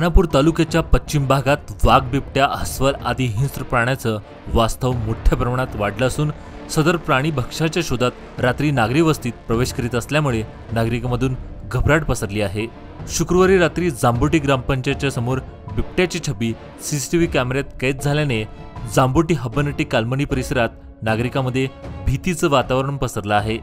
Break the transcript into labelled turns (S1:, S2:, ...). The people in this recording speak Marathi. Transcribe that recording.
S1: खानापूर तालुक्याच्या पश्चिम भागात वाघ, बिबट्या, अस्वल आदी हिंस्र प्राण्याचं वास्तव मोठ्या प्रमाणात वाढलं असून सदर प्राणी भक्ष्याच्या शोधात रात्री नागरी वस्तीत प्रवेश करीत असल्यामुळे नागरिकांमधून घबराट पसरली आहे। शुक्रवारी रात्री जांबोटी ग्रामपंचायतच्या समोर बिबट्याची छबी सीसीटीव्ही कॅमेऱ्यात कैद झाल्याने जांबोटी हब्बनटी कालमनी परिसरात नागरिकांमध्ये भीतीचं वातावरण पसरलं आहे।